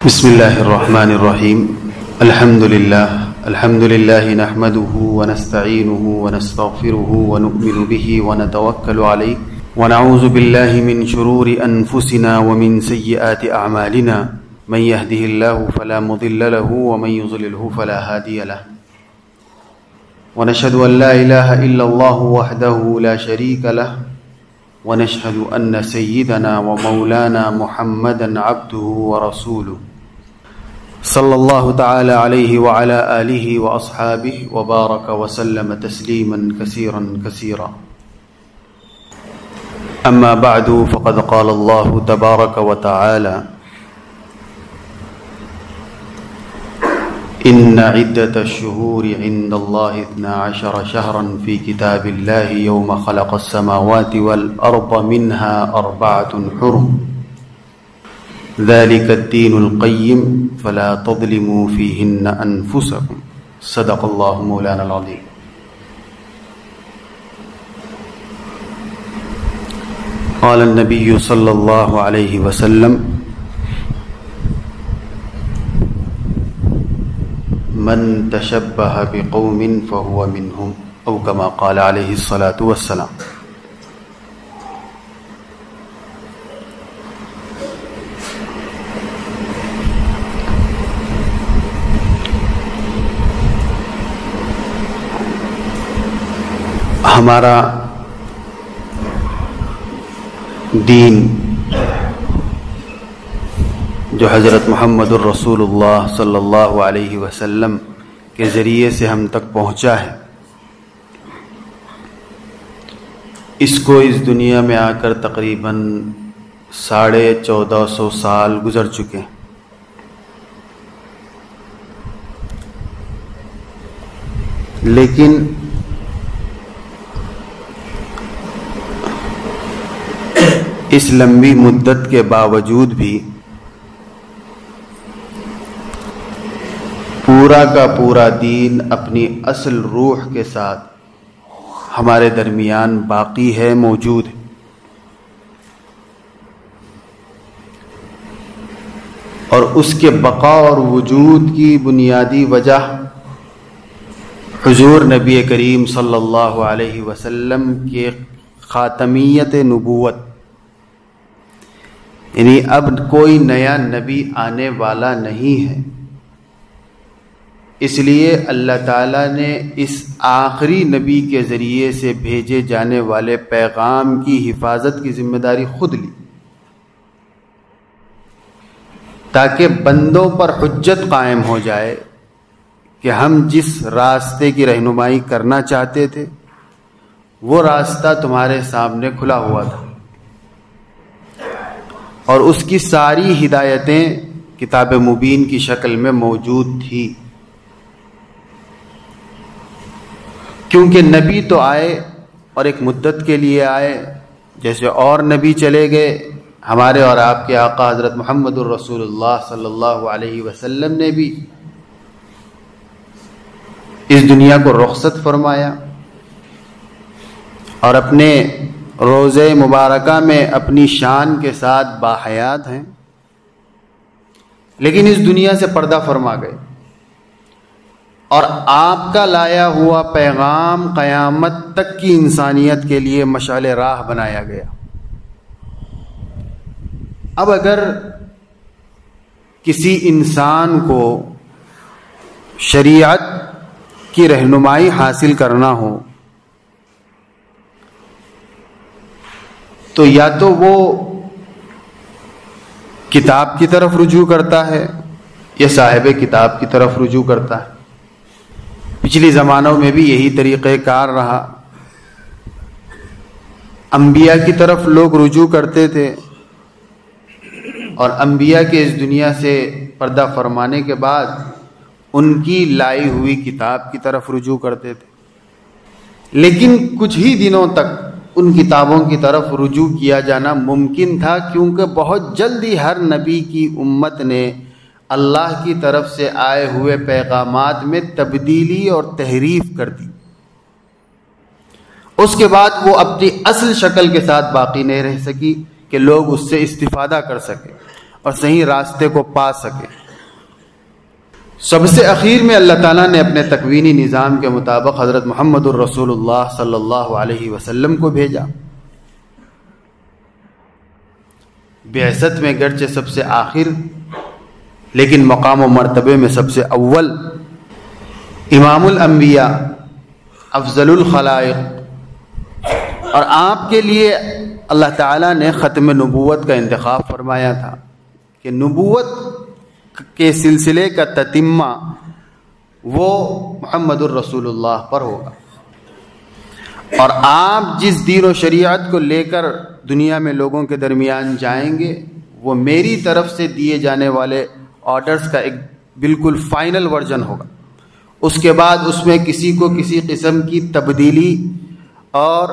بسم الله الرحمن الرحيم. الحمد لله نحمده ونستعينه ونستغفره ونؤمن به ونتوكل عليه ونعوذ بالله من شرور أنفسنا ومن سيئات أعمالنا من يهده الله فلا مضل له ومن يضلله فلا هادي له ونشهد أن لا إله إلا الله وحده لا شريك له ونشهد أن سيدنا ومولانا محمدا عبده ورسوله صلى الله تعالى عليه وعلى آله وأصحابه وبارك وسلم تسليما كثيرا كثيرا. أما بعد فقد قال الله تبارك وتعالى: إن عدة الشهور عند الله 12 شهرا في كتاب الله يوم خلق السماوات والأرض منها 4 حرم ذلك الدين القيم فلا تظلموا فيهن أنفسكم. صدق الله مولانا العظيم. قال النبي صلى الله عليه وسلم: من تشبه بقوم فهو منهم، أو كما قال عليه الصلاة والسلام. ہمارا دین جو حضرت محمد الرسول اللہ صلی اللہ علیہ وسلم کے ذریعے سے ہم تک پہنچا ہے، اس کو اس دنیا میں آ کر تقریباً 1450 سال گزر چکے ہیں. لیکن اس لمبی مدت کے باوجود بھی پورا کا پورا دین اپنی اصل روح کے ساتھ ہمارے درمیان باقی ہے، موجود ہے. اور اس کے بقا اور وجود کی بنیادی وجہ حضور نبی کریم صلی اللہ علیہ وسلم کے خاتمیت نبوت، یعنی اب کوئی نیا نبی آنے والا نہیں ہے. اس لیے اللہ تعالیٰ نے اس آخری نبی کے ذریعے سے بھیجے جانے والے پیغام کی حفاظت کی ذمہ داری خود لی، تاکہ بندوں پر حجت قائم ہو جائے کہ ہم جس راستے کی رہنمائی کرنا چاہتے تھے وہ راستہ تمہارے سامنے کھلا ہوا تھا، اور اس کی ساری ہدایتیں کتاب مبین کی شکل میں موجود تھی. کیونکہ نبی تو آئے اور ایک مدت کے لیے آئے، جیسے اور نبی چلے گئے، ہمارے اور آپ کے آقا حضرت محمد الرسول اللہ صلی اللہ علیہ وسلم نے بھی اس دنیا کو رخصت فرمایا اور اپنے روضہ مبارکہ میں اپنی شان کے ساتھ باحیات ہیں، لیکن اس دنیا سے پردہ فرما گئے. اور آپ کا لایا ہوا پیغام قیامت تک کی انسانیت کے لیے مشعل راہ بنایا گیا. اب اگر کسی انسان کو شریعت کی رہنمائی حاصل کرنا ہو تو یا تو وہ کتاب کی طرف رجوع کرتا ہے یا صاحب کتاب کی طرف رجوع کرتا ہے. پچھلی زمانوں میں بھی یہی طریقہ کار رہا. انبیاء کی طرف لوگ رجوع کرتے تھے اور انبیاء کے اس دنیا سے پردہ فرمانے کے بعد ان کی لائی ہوئی کتاب کی طرف رجوع کرتے تھے. لیکن کچھ ہی دنوں تک ان کتابوں کی طرف رجوع کیا جانا ممکن تھا، کیونکہ بہت جلدی ہر نبی کی امت نے اللہ کی طرف سے آئے ہوئے پیغامات میں تبدیلی اور تحریف کر دی. اس کے بعد وہ اپنی اصل شکل کے ساتھ باقی نہیں رہ سکی کہ لوگ اس سے استفادہ کر سکیں. اور صحیح راستے کو پا سکے۔ سب سے اخیر میں اللہ تعالیٰ نے اپنے تکوینی نظام کے مطابق حضرت محمد الرسول اللہ صلی اللہ علیہ وسلم کو بھیجا۔ بعثت میں گرچہ سب سے آخر لیکن مقام و مرتبے میں سب سے اول، امام الانبیاء، افضل الخلائق، اور آپ کے لیے اللہ تعالیٰ نے ختم نبوت کا انتخاب فرمایا تھا کہ نبوت کے سلسلے کا تتمہ وہ محمد الرسول اللہ پر ہوگا، اور آپ جس دین و شریعت کو لے کر دنیا میں لوگوں کے درمیان جائیں گے وہ میری طرف سے دیے جانے والے آرڈرز کا ایک بالکل فائنل ورژن ہوگا۔ اس کے بعد اس میں کسی کو کسی قسم کی تبدیلی اور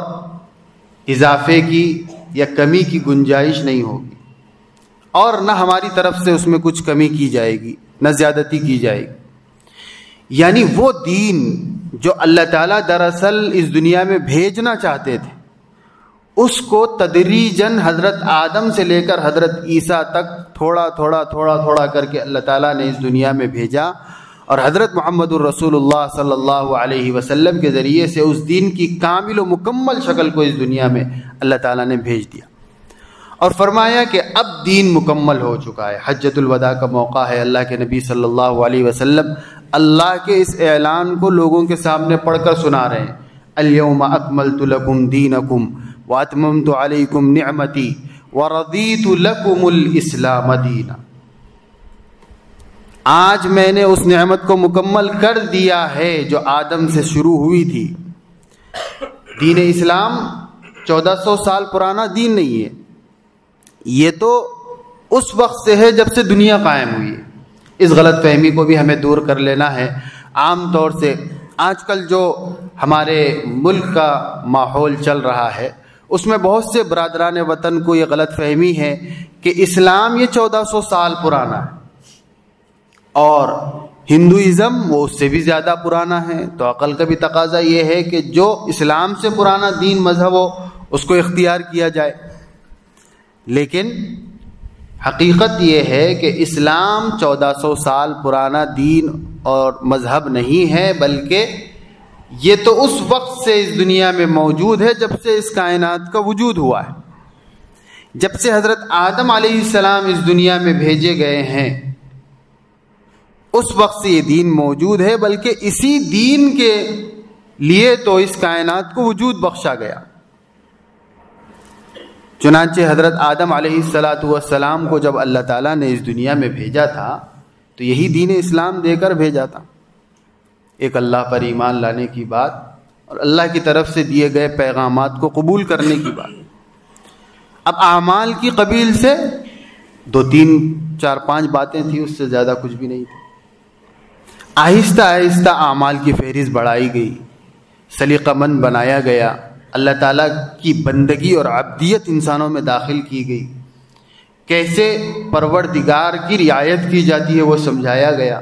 اضافے کی یا کمی کی گنجائش نہیں ہوگی، اور نہ ہماری طرف سے اس میں کچھ کمی کی جائے گی، نہ زیادتی کی جائے گی۔ یعنی وہ دین جو اللہ تعالیٰ دراصل اس دنیا میں بھیجنا چاہتے تھے، اس کو تدریجاً حضرت آدم سے لے کر حضرت عیسیٰ تک تھوڑا تھوڑا کر کے اللہ تعالیٰ نے اس دنیا میں بھیجا، اور حضرت محمد الرسول اللہ صلی اللہ علیہ وسلم کے ذریعے سے اس دین کی کامل و مکمل شکل کو اس دنیا میں اللہ تعالیٰ نے بھیج دیا، اور فرمایا کہ اب دین مکمل ہو چکا ہے۔ حجۃ الوداع کا موقع ہے، اللہ کے نبی صلی اللہ علیہ وسلم اللہ کے اس اعلان کو لوگوں کے سامنے پڑھ کر سنا رہے ہیں، الیوم اکملت لکم دینکم واتممت علیکم نعمتی ورضیت لکم الاسلام دینا۔ آج میں نے اس نعمت کو مکمل کر دیا ہے جو آدم سے شروع ہوئی تھی۔ دین اسلام 1400 سال پرانا دین نہیں ہے، یہ تو اس وقت سے ہے جب سے دنیا قائم ہوئی ہے۔ اس غلط فہمی کو بھی ہمیں دور کر لینا ہے۔ عام طور سے آج کل جو ہمارے ملک کا ماحول چل رہا ہے اس میں بہت سے برادران وطن کو یہ غلط فہمی ہے کہ اسلام یہ 1400 سال پرانا ہے اور ہندوازم وہ اس سے بھی زیادہ پرانا ہے، تو عقل کا بھی تقاضا یہ ہے کہ جو اسلام سے پرانا دین مذہب ہو اس کو اختیار کیا جائے۔ لیکن حقیقت یہ ہے کہ اسلام 1400 سال پرانا دین اور مذہب نہیں ہے، بلکہ یہ تو اس وقت سے اس دنیا میں موجود ہے جب سے اس کائنات کا وجود ہوا ہے۔ جب سے حضرت آدم علیہ السلام اس دنیا میں بھیجے گئے ہیں اس وقت سے یہ دین موجود ہے، بلکہ اسی دین کے لیے تو اس کائنات کو وجود بخشا گیا۔ چنانچہ حضرت آدم علیہ السلام کو جب اللہ تعالیٰ نے اس دنیا میں بھیجا تھا تو یہی دین اسلام دے کر بھیجا تھا، ایک اللہ پر ایمان لانے کی بات اور اللہ کی طرف سے دیے گئے پیغامات کو قبول کرنے کی بات۔ اب اعمال کی قبیل سے 2 3 4 5 باتیں تھیں، اس سے زیادہ کچھ بھی نہیں تھی۔ آہستہ آہستہ اعمال کی فہرست بڑھائی گئی، سلیقہ مند بنایا گیا، اللہ تعالیٰ کی بندگی اور عبدیت انسانوں میں داخل کی گئی، کیسے پروردگار کی رعایت کی جاتی ہے وہ سمجھایا گیا۔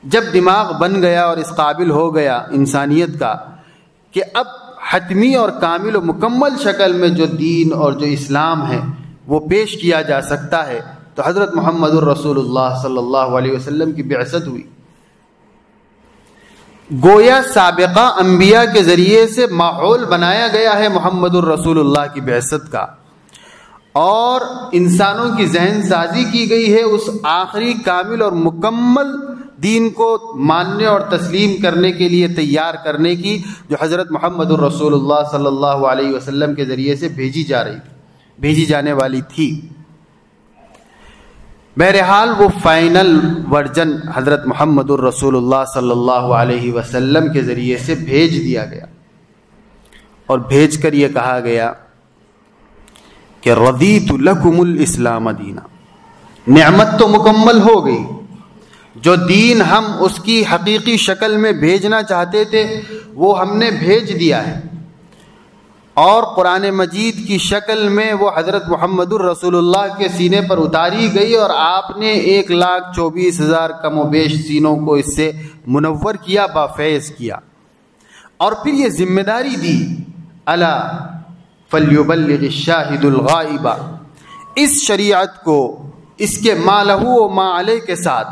جب دماغ بن گیا اور اس قابل ہو گیا انسانیت کا کہ اب حتمی اور کامل و مکمل شکل میں جو دین اور جو اسلام ہے وہ پیش کیا جا سکتا ہے، تو حضرت محمد الرسول اللہ صلی اللہ علیہ وسلم کی بعثت ہوئی۔ گویا سابقہ انبیاء کے ذریعے سے ماحول بنایا گیا ہے محمد الرسول اللہ کی بعثت کا، اور انسانوں کی ذہن سازی کی گئی ہے اس آخری کامل اور مکمل دین کو ماننے اور تسلیم کرنے کے لیے تیار کرنے کی، جو حضرت محمد الرسول اللہ صلی اللہ علیہ وسلم کے ذریعے سے بھیجی جانے والی تھی۔ بہرحال وہ فائنل ورژن حضرت محمد الرسول اللہ صلی اللہ علیہ وسلم کے ذریعے سے بھیج دیا گیا، اور بھیج کر یہ کہا گیا کہ رضیت لکم الاسلام دینا۔ نعمت تو مکمل ہو گئی، جو دین ہم اس کی حقیقی شکل میں بھیجنا چاہتے تھے وہ ہم نے بھیج دیا ہے، اور قرآن مجید کی شکل میں وہ حضرت محمد الرسول اللہ کے سینے پر اتاری گئی، اور آپ نے 1,24,000 کم و بیش سینوں کو اس سے منور کیا، بافیض کیا، اور پھر یہ ذمہ داری دی، الا فلیبلغ الشاہد الغائب، اس شریعت کو اس کے ما لہو و ما علیہ کے ساتھ،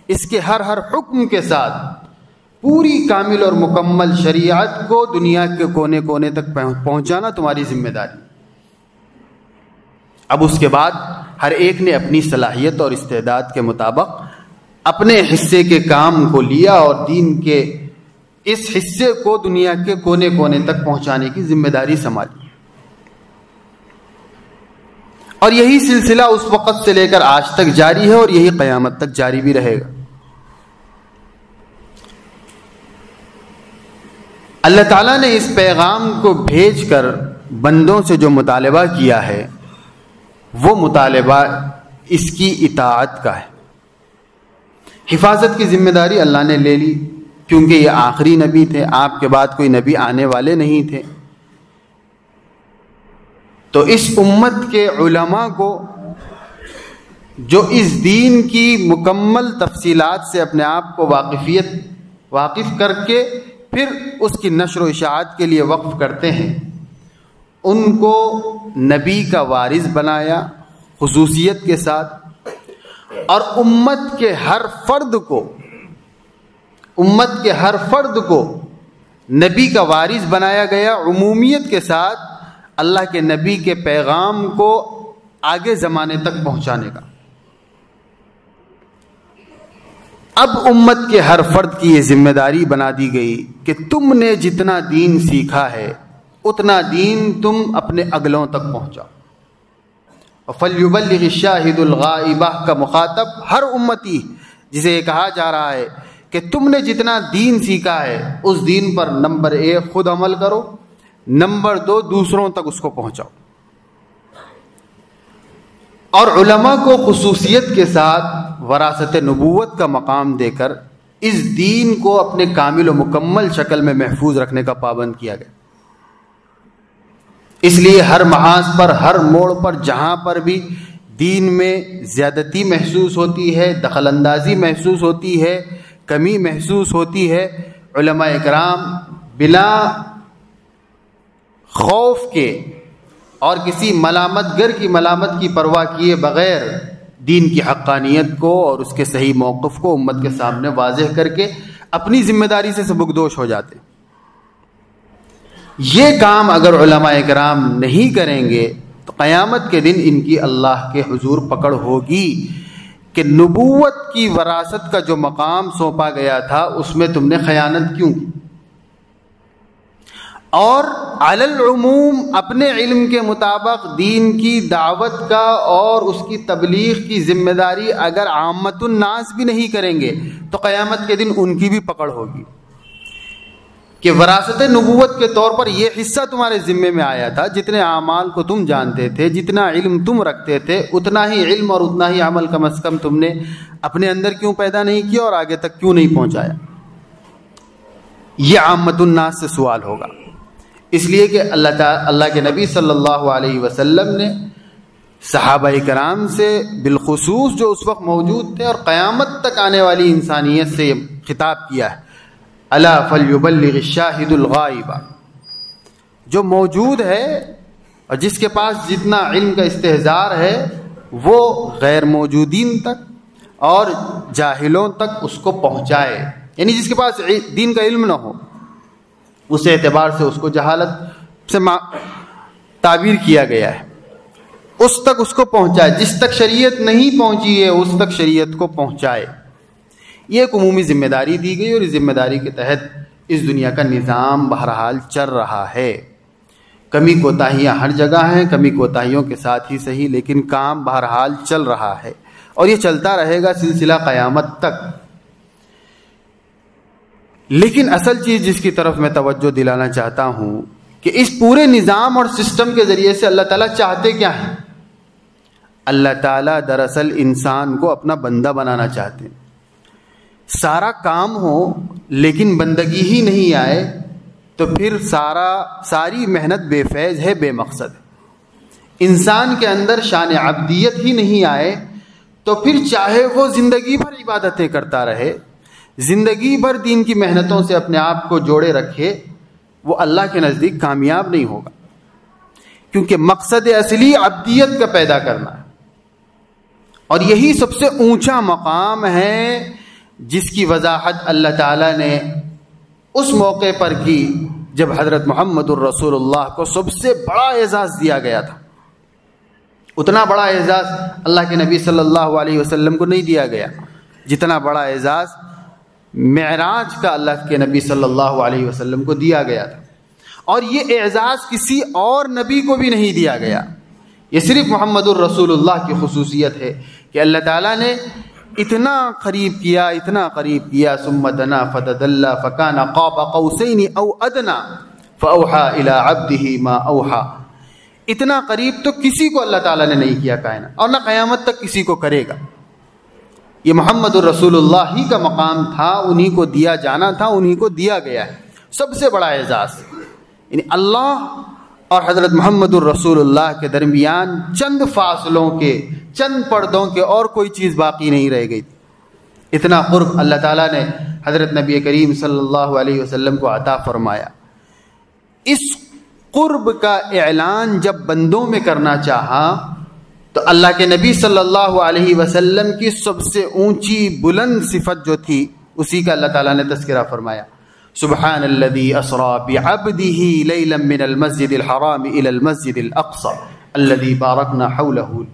اس کے ہر حکم کے ساتھ پوری کامل اور مکمل شریعت کو دنیا کے کونے کونے تک پہنچانا تمہاری ذمہ داری۔ اب اس کے بعد ہر ایک نے اپنی صلاحیت اور استعداد کے مطابق اپنے حصے کے کام کو لیا اور دین کے اس حصے کو دنیا کے کونے کونے تک پہنچانے کی ذمہ داری سنبھالی، اور یہی سلسلہ اس وقت سے لے کر آج تک جاری ہے اور یہی قیامت تک جاری بھی رہے گا۔ اللہ تعالیٰ نے اس پیغام کو بھیج کر بندوں سے جو مطالبہ کیا ہے وہ مطالبہ اس کی اطاعت کا ہے۔ حفاظت کی ذمہ داری اللہ نے لے لی، کیونکہ یہ آخری نبی تھے، آپ کے بعد کوئی نبی آنے والے نہیں تھے، تو اس امت کے علماء کو جو اس دین کی مکمل تفصیلات سے اپنے آپ کو واقف کر کے پھر اس کی نشر و اشاعت کے لیے وقف کرتے ہیں، ان کو نبی کا وارث بنایا خصوصیت کے ساتھ، اور امت کے ہر فرد کو نبی کا وارث بنایا گیا عمومیت کے ساتھ، اللہ کے نبی کے پیغام کو آگے زمانے تک پہنچانے کا۔ اب امت کے ہر فرد کی یہ ذمہ داری بنا دی گئی کہ تم نے جتنا دین سیکھا ہے اتنا دین تم اپنے اگلوں تک پہنچاؤ۔ فَلْيُبَلِّغِ الشَّاهِدُ الْغَائِبَ کا مخاطب ہر امتی، جسے یہ کہا جا رہا ہے کہ تم نے جتنا دین سیکھا ہے اس دین پر نمبر 1 خود عمل کرو، نمبر 2 دوسروں تک اس کو پہنچاؤ۔ اور علماء کو خصوصیت کے ساتھ وراثت نبوت کا مقام دے کر اس دین کو اپنے کامل و مکمل شکل میں محفوظ رکھنے کا پابند کیا گیا۔ اس لیے ہر محاذ پر، ہر موڑ پر، جہاں پر بھی دین میں زیادتی محسوس ہوتی ہے، دخل اندازی محسوس ہوتی ہے، کمی محسوس ہوتی ہے، علماء اکرام بلا خوف کے اور کسی ملامت گر کی ملامت کی پرواہ کیے بغیر دین کی حقانیت کو اور اس کے صحیح موقف کو امت کے سامنے واضح کر کے اپنی ذمہ داری سے سبکدوش ہو جاتے۔ یہ کام اگر علماء کرام نہیں کریں گے تو قیامت کے دن ان کی اللہ کے حضور پکڑ ہوگی کہ نبوت کی وراثت کا جو مقام سونپا گیا تھا اس میں تم نے خیانت کیوں کی۔ اور علی العموم اپنے علم کے مطابق دین کی دعوت کا اور اس کی تبلیغ کی ذمہ داری اگر عامت الناس بھی نہیں کریں گے تو قیامت کے دن ان کی بھی پکڑ ہوگی کہ وراثت نبوت کے طور پر یہ حصہ تمہارے ذمے میں آیا تھا، جتنے اعمال کو تم جانتے تھے، جتنا علم تم رکھتے تھے، اتنا ہی علم اور اتنا ہی عمل کم از کم تم نے اپنے اندر کیوں پیدا نہیں کیا اور آگے تک کیوں نہیں پہنچایا۔ یہ عامت الناس سے سوال ہوگا، اس لیے کہ اللہ کے نبی صلی اللہ علیہ وسلم نے صحابہ کرام سے بالخصوص جو اس وقت موجود تھے اور قیامت تک آنے والی انسانیت سے یہ خطاب کیا ہے، الا فلیبلغ الشاہد الغائب، جو موجود ہے اور جس کے پاس جتنا علم کا استحضار ہے وہ غیر موجودین تک اور جاہلوں تک اس کو پہنچائے، یعنی جس کے پاس دین کا علم نہ ہو اس اعتبار سے اس کو جہالت سے تعبیر کیا گیا ہے، اس تک اس کو پہنچائے، جس تک شریعت نہیں پہنچی ہے اس تک شریعت کو پہنچائے۔ یہ ایک عمومی ذمہ داری دی گئی اور اس ذمہ داری کے تحت اس دنیا کا نظام بہرحال چل رہا ہے۔ کمی کوتاہیاں ہر جگہ ہیں، کمی کوتاہیوں کے ساتھ ہی صحیح، لیکن کام بہرحال چل رہا ہے اور یہ چلتا رہے گا سلسلہ قیامت تک۔ لیکن اصل چیز جس کی طرف میں توجہ دلانا چاہتا ہوں کہ اس پورے نظام اور سسٹم کے ذریعے سے اللہ تعالیٰ چاہتے کیا ہیں؟ اللہ تعالیٰ دراصل انسان کو اپنا بندہ بنانا چاہتے ہیں۔ سارا کام ہو لیکن بندگی ہی نہیں آئے تو پھر ساری محنت بے فیض ہے، بے مقصد ہے۔ انسان کے اندر شان عبدیت ہی نہیں آئے تو پھر چاہے وہ زندگی بھر عبادتیں کرتا رہے، زندگی بھر دین کی محنتوں سے اپنے آپ کو جوڑے رکھے، وہ اللہ کے نزدیک کامیاب نہیں ہوگا، کیونکہ مقصد اصلی عبدیت کا پیدا کرنا ہے اور یہی سب سے اونچا مقام ہے جس کی وضاحت اللہ تعالیٰ نے اس موقع پر کی جب حضرت محمد الرسول اللہ کو سب سے بڑا اعزاز دیا گیا تھا. اتنا بڑا اعزاز اللہ کے نبی صلی اللہ علیہ وسلم کو نہیں دیا گیا جتنا بڑا اعزاز معراج کا اللہ کے نبی صلی اللہ علیہ وسلم کو دیا گیا تھا. اور یہ اعزاز کسی اور نبی کو بھی نہیں دیا گیا. یہ صرف محمد الرسول اللہ کی خصوصیت ہے کہ اللہ تعالیٰ نے اتنا قریب کیا ثم دنا فتدلى فكان قاب قوسين او ادنى فاوحى الى عبده ما اوحى. اتنا قریب تو کسی کو اللہ تعالیٰ نے نہیں کیا کائنات، اور نہ قیامت تک کسی کو کرے گا. یہ محمد الرسول اللہ ہی کا مقام تھا، انہی کو دیا جانا تھا، انہی کو دیا گیا ہے. سب سے بڑا اعزاز یعنی اللہ اور حضرت محمد الرسول اللہ کے درمیان چند فاصلوں کے، چند پردوں کے اور کوئی چیز باقی نہیں رہ گئی تھی. اتنا قرب اللہ تعالیٰ نے حضرت نبی کریم صلی اللہ علیہ وسلم کو عطا فرمایا. اس قرب کا اعلان جب بندوں میں کرنا چاہا تو اللہ کے نبی صلی اللہ علیہ وسلم کی سب سے اونچی بلند صفت جو تھی اسی کا اللہ تعالیٰ نے تذکرہ فرمایا. سبحان الذي اسرى بعبده ليلا من المسجد الحرام الى المسجد الاقصى الذي باركنا حوله.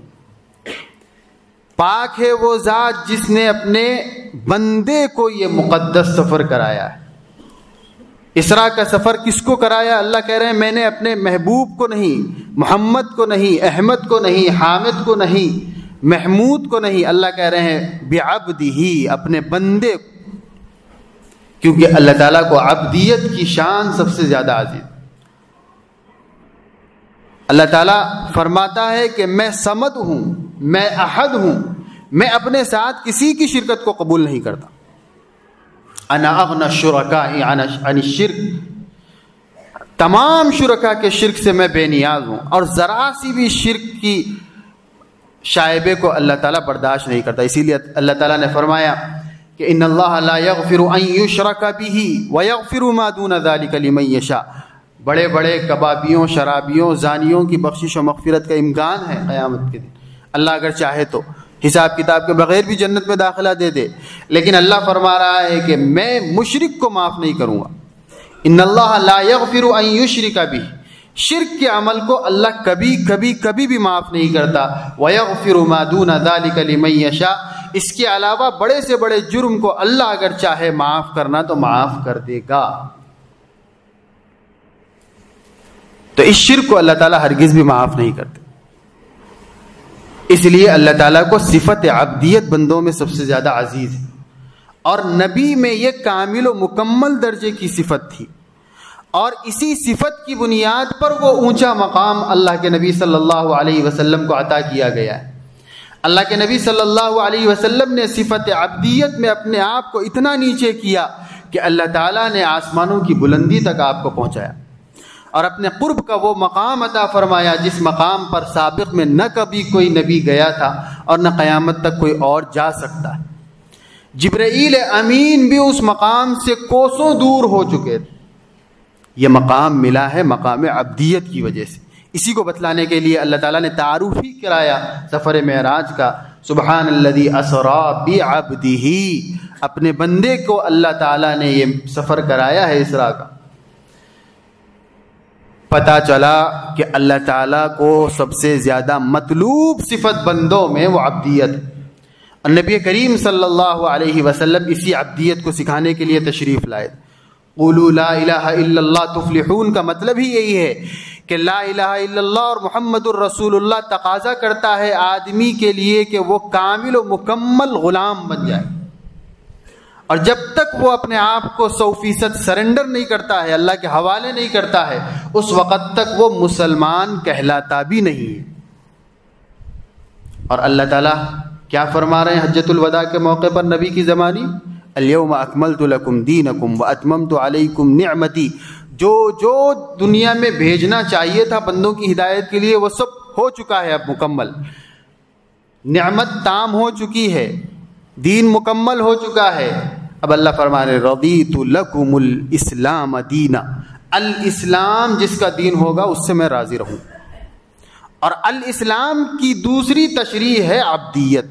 پاک ہے وہ ذات جس نے اپنے بندے کو یہ مقدس سفر کرایا ہے. اسراء کا سفر کس کو کرایا؟ اللہ کہہ رہے ہیں میں نے اپنے محبوب کو نہیں، محمد کو نہیں، احمد کو نہیں، حامد کو نہیں، محمود کو نہیں. اللہ کہہ رہے ہیں بعبده، اپنے بندے کو، کیونکہ اللہ تعالیٰ کو عبدیت کی شان سب سے زیادہ عزیز. اللہ تعالیٰ فرماتا ہے کہ میں صمد ہوں، میں احد ہوں، میں اپنے ساتھ کسی کی شرکت کو قبول نہیں کرتا. انا اغنى الشركاء عن الشرك، تمام شرکا کے شرک سے میں بے نیاز ہوں، اور ذرا سی بھی شرک کی شائبے کو اللہ تعالیٰ برداشت نہیں کرتا. اسی لیے اللہ تعالیٰ نے فرمایا کہ ان اللہ لا یغفر ان یشرک بہ ویغفر ما دون ذلک لمن یشاء. بڑے بڑے کبابیوں، شرابیوں، زانیوں کی بخشش و مغفرت کا امکان ہے قیامت کے دن. اللہ اگر چاہے تو حساب کتاب کے بغیر بھی جنت میں داخلہ دے دے، لیکن اللہ فرما رہا ہے کہ میں مشرک کو معاف نہیں کروں گا. ان اللہ لا یغفر ان یشرک بہ، شرک کے عمل کو اللہ کبھی کبھی کبھی بھی معاف نہیں کرتا. ویغفر ما دون ذلک لمن یشاء، اس کے علاوہ بڑے سے بڑے جرم کو اللہ اگر چاہے معاف کرنا تو معاف کر دے گا. تو اس شرک کو اللہ تعالیٰ ہرگز بھی معاف نہیں کرتے. اس لیے اللہ تعالیٰ کو صفت عبدیت بندوں میں سب سے زیادہ عزیز ہے، اور نبی میں یہ کامل و مکمل درجے کی صفت تھی، اور اسی صفت کی بنیاد پر وہ اونچا مقام اللہ کے نبی صلی اللہ علیہ وسلم کو عطا کیا گیا ہے. اللہ کے نبی صلی اللہ علیہ وسلم نے صفت عبدیت میں اپنے آپ کو اتنا نیچے کیا کہ اللہ تعالیٰ نے آسمانوں کی بلندی تک آپ کو پہنچایا، اور اپنے قرب کا وہ مقام عطا فرمایا جس مقام پر سابق میں نہ کبھی کوئی نبی گیا تھا اور نہ قیامت تک کوئی اور جا سکتا ہے. جبرائیل امین بھی اس مقام سے کوسوں دور ہو چکے تھے. یہ مقام ملا ہے مقام عبدیت کی وجہ سے. اسی کو بتلانے کے لیے اللہ تعالیٰ نے تعارف ہی کرایا سفر معراج کا. سبحان الذی اسری بعبدہ، اپنے بندے کو اللہ تعالیٰ نے یہ سفر کرایا ہے اسراء کا. پتہ چلا کہ اللہ تعالیٰ کو سب سے زیادہ مطلوب صفت بندوں میں وہ عبدیت، اور نبی کریم صلی اللہ علیہ وسلم اسی عبدیت کو سکھانے کے لیے تشریف لائے. قولوا لا الہ الا اللہ تفلحون کا مطلب ہی یہی ہے کہ لا الہ الا اللہ اور محمد الرسول اللہ تقاضا کرتا ہے آدمی کے لیے کہ وہ کامل و مکمل غلام بن جائے، اور جب تک وہ اپنے آپ کو 100% سرنڈر نہیں کرتا ہے، اللہ کے حوالے نہیں کرتا ہے، اس وقت تک وہ مسلمان کہلاتا بھی نہیں ہے. اور اللہ تعالیٰ کیا فرما رہے ہیں حجۃ الوداع کے موقع پر نبی کی زمانی؟ الیوم اکملت لکم دینکم واتممت علیکم نعمتی. جو دنیا میں بھیجنا چاہیے تھا بندوں کی ہدایت کے لیے وہ سب ہو چکا ہے، اب مکمل نعمت تام ہو چکی ہے، دین مکمل ہو چکا ہے. اب اللہ فرما رہے رضیت لکم الاسلام دینا، الاسلام جس کا دین ہوگا اس سے میں راضی رہوں. اور الاسلام کی دوسری تشریح ہے عبدیت.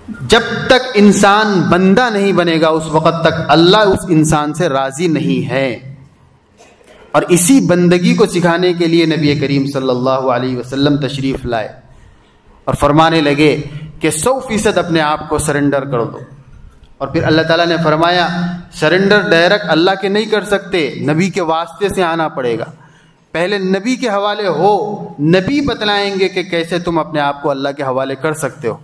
جب تک انسان بندہ نہیں بنے گا اس وقت تک اللہ اس انسان سے راضی نہیں ہے. اور اسی بندگی کو سکھانے کے لیے نبی کریم صلی اللہ علیہ وسلم تشریف لائے اور فرمانے لگے کہ 100% اپنے آپ کو سرنڈر کر دو. اور پھر اللہ تعالیٰ نے فرمایا سرنڈر ڈائریکٹ اللہ کے نہیں کر سکتے، نبی کے واسطے سے آنا پڑے گا. پہلے نبی کے حوالے ہو، نبی بتلائیں گے کہ کیسے تم اپنے آپ کو اللہ کے حوالے کر سکتے ہو.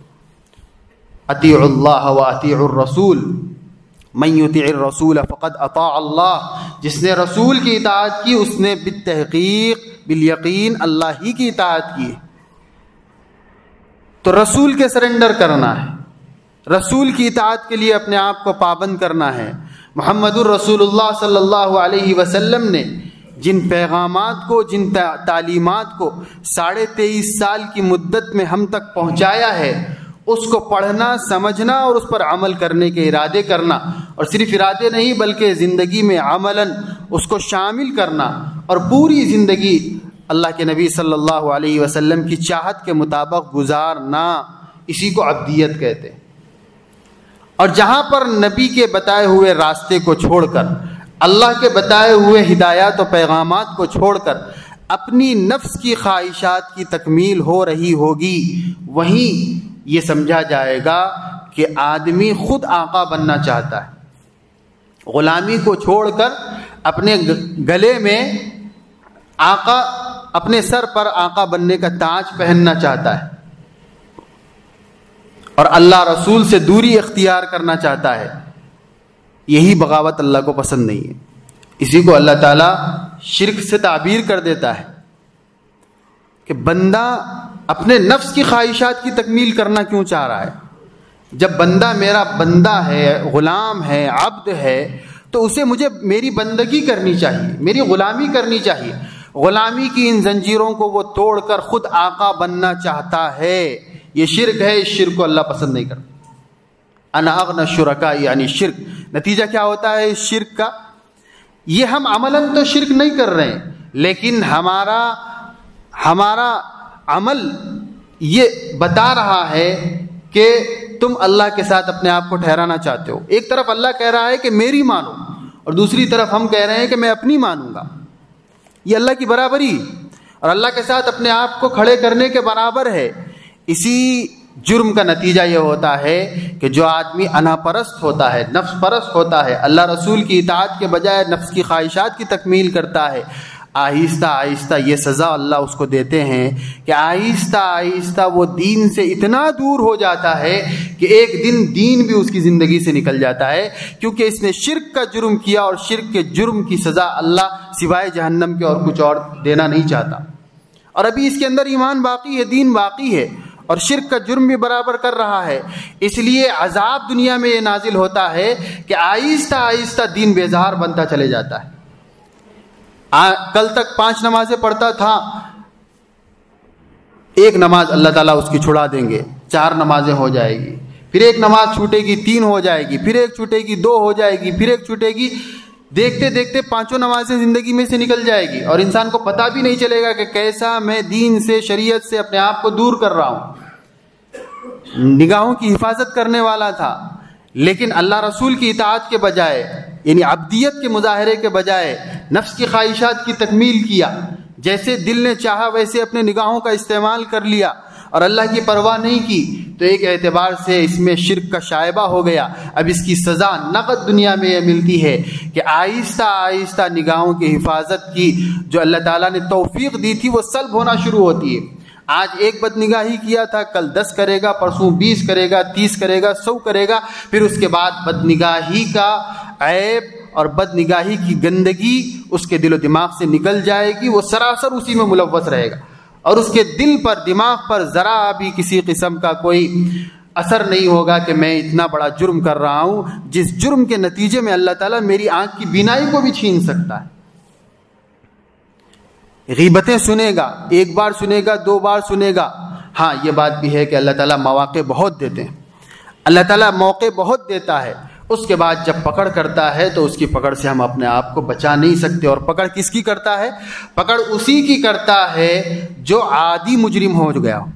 اطیعوا اللہ واطیعوا الرسول من یطیع الرسول فقد اطاع اللہ. جس نے رسول کی اطاعت کی اس نے بالتحقیق بالیقین اللہ ہی کی اطاعت کی. تو رسول کے سرنڈر کرنا ہے، رسول کی اطاعت کے لیے اپنے آپ کو پابند کرنا ہے. محمد الرسول اللہ صلی اللہ علیہ وسلم نے جن پیغامات کو، جن تعلیمات کو 23.5 سال کی مدت میں ہم تک پہنچایا ہے، اس کو پڑھنا، سمجھنا اور اس پر عمل کرنے کے ارادے کرنا، اور صرف ارادے نہیں بلکہ زندگی میں عملاً اس کو شامل کرنا اور پوری زندگی اللہ کے نبی صلی اللہ علیہ وسلم کی چاہت کے مطابق گزارنا، اسی کو عبدیت کہتے ہیں. اور جہاں پر نبی کے بتائے ہوئے راستے کو چھوڑ کر، اللہ کے بتائے ہوئے ہدایات و پیغامات کو چھوڑ کر اپنی نفس کی خواہشات کی تکمیل ہو رہی ہوگی، وہیں یہ سمجھا جائے گا کہ آدمی خود آقا بننا چاہتا ہے. غلامی کو چھوڑ کر اپنے گلے میں آقا، اپنے سر پر آقا بننے کا تاج پہننا چاہتا ہے اور اللہ رسول سے دوری اختیار کرنا چاہتا ہے. یہی بغاوت اللہ کو پسند نہیں ہے. اسی کو اللہ تعالیٰ شرک سے تعبیر کر دیتا ہے کہ بندہ اپنے نفس کی خواہشات کی تکمیل کرنا کیوں چاہ رہا ہے؟ جب بندہ میرا بندہ ہے، غلام ہے، عبد ہے، تو اسے مجھے میری بندگی کرنی چاہیے، میری غلامی کرنی چاہیے. غلامی کی ان زنجیروں کو وہ توڑ کر خود آقا بننا چاہتا ہے. یہ شرک ہے، اس شرک کو اللہ پسند نہیں کرتا. انا اغنى الشرکاء یعنی شرک. نتیجہ کیا ہوتا ہے اس شرک کا؟ یہ ہم عملاً تو شرک نہیں کر رہے ہیں، لیکن ہمارا عمل یہ بتا رہا ہے کہ تم اللہ کے ساتھ اپنے آپ کو ٹھہرانا چاہتے ہو. ایک طرف اللہ کہہ رہا ہے کہ میری مانو، اور دوسری طرف ہم کہہ رہے ہیں کہ میں اپنی مانوں گا. یہ اللہ کی برابری اور اللہ کے ساتھ اپنے آپ کو کھڑے کرنے کے برابر ہے. اسی جرم کا نتیجہ یہ ہوتا ہے کہ جو آدمی انا پرست ہوتا ہے، نفس پرست ہوتا ہے، اللہ رسول کی اطاعت کے بجائے نفس کی خواہشات کی تکمیل کرتا ہے، آہستہ آہستہ یہ سزا اللہ اس کو دیتے ہیں کہ آہستہ آہستہ وہ دین سے اتنا دور ہو جاتا ہے کہ ایک دن دین بھی اس کی زندگی سے نکل جاتا ہے، کیونکہ اس نے شرک کا جرم کیا اور شرک کے جرم کی سزا اللہ سوائے جہنم کے اور کچھ اور دینا نہیں چاہتا. اور ابھی اس کے اندر ایمان باقی ہے، دین باقی ہے، اور شرک کا جرم بھی برابر کر رہا ہے. اس لیے عذاب دنیا میں یہ نازل ہوتا ہے کہ آہستہ آہستہ دین بیزار بنتا چلے جاتا ہے. کل تک 5 نمازیں پڑھتا تھا، ایک نماز اللہ تعالیٰ اس کی چھڑا دیں گے، 4 نمازیں ہو جائے گی، پھر ایک نماز چھوٹے گی، 3 ہو جائے گی، پھر ایک چھوٹے گی، 2 ہو جائے گی، پھر ایک چھوٹے گی. دیکھتے دیکھتے 5 نمازیں زندگی میں سے نکل جائے گی اور انسان کو پتہ بھی نہیں چلے گا کہ کیسا میں دین سے، شریعت سے اپنے آپ کو دور کر رہا ہوں. نگاہوں کی حفاظت کرنے والا تھا، لیکن اللہ رسول کی اطاعت کے بجائے، یعنی عبدیت کے مظاہرے کے بجائے نفس کی خواہشات کی تکمیل کیا. جیسے دل نے چاہا ویسے اپنے نگاہوں کا استعمال کر لیا اور اللہ کی پرواہ نہیں کی، تو ایک اعتبار سے اس میں شرک کا شائبہ ہو گیا. اب اس کی سزا نقد دنیا میں یہ ملتی ہے کہ آہستہ آہستہ نگاہوں کی حفاظت کی جو اللہ تعالیٰ نے توفیق دی تھی وہ سلب ہونا شروع ہوتی ہے. آج ایک بد نگاہی کیا تھا، کل 10 کرے گا، پرسوں 20 کرے گا، 30 کرے گا، 100 کرے گا. پھر اس کے بعد بد نگاہی کا عیب اور بد نگاہی کی گندگی اس کے دل و دماغ سے نکل جائے گی. وہ سراسر اسی میں ملوث رہے گا اور اس کے دل پر، دماغ پر ذرا بھی کسی قسم کا کوئی اثر نہیں ہوگا کہ میں اتنا بڑا جرم کر رہا ہوں، جس جرم کے نتیجے میں اللہ تعالیٰ میری آنکھ کی بینائی کو بھی چھین سکتا ہے. غیبتیں سنے گا، 1 بار سنے گا، 2 بار سنے گا. ہاں یہ بات بھی ہے کہ اللہ تعالیٰ مواقع بہت دیتے ہیں، اللہ تعالیٰ موقع بہت دیتا ہے. اس کے بعد جب پکڑ کرتا ہے تو اس کی پکڑ سے ہم اپنے آپ کو بچا نہیں سکتے. اور پکڑ کس کی کرتا ہے؟ پکڑ اسی کی کرتا ہے جو عادی مجرم ہو گیا ہو.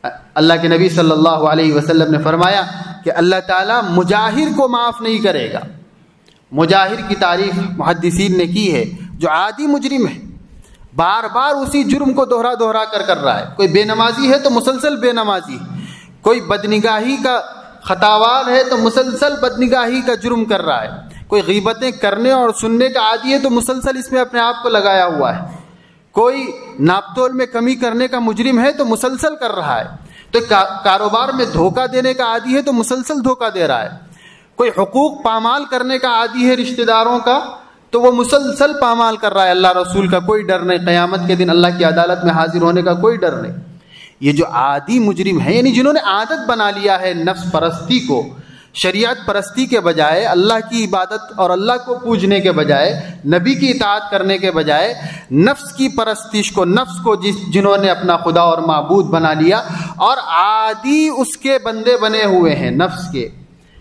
اللہ کے نبی صلی اللہ علیہ وسلم نے فرمایا کہ اللہ تعالیٰ مجاہر کو معاف نہیں کرے گا. مجاہر کی تعریف محدثین نے کی ہے جو عادی مجرم ہے, بار بار اسی جرم کو دوہرا دوہرا کر رہا ہے. کوئی بے نمازی ہے تو مسلسل بے نمازی, کوئی بدنگاہی کا خطاوار ہے تو مسلسل بدنگاہی کا جرم کر رہا ہے, کوئی غیبتیں کرنے اور سننے کا عادی ہے تو مسلسل اس میں اپنے آپ کو لگایا ہوا ہے, کوئی ناپ تول میں کمی کرنے کا مجرم ہے تو مسلسل کر رہا ہے, تو کاروبار میں دھوکہ دینے کا عادی ہے تو مسلسل دھوکہ دے رہا ہے, کوئی حقوق پامال کرنے کا عادی ہے رشتہ داروں کا تو وہ مسلسل پامال کر رہا ہے. اللہ رسول کا کوئی ڈر نہیں, قیامت کے دن اللہ کی عدالت میں حاضر ہونے کا کوئی ڈر نہیں. یہ جو عادی مجرم ہے, یعنی جنہوں نے عادت بنا لیا ہے نفس پرستی کو, شریعت پرستی کے بجائے اللہ کی عبادت اور اللہ کو پوجنے کے بجائے نبی کی اطاعت کرنے کے بجائے نفس کی پرستش کو, نفس کو جنہوں نے اپنا خدا اور معبود بنا لیا اور عادی اس کے بندے بنے ہوئے ہیں نفس کے,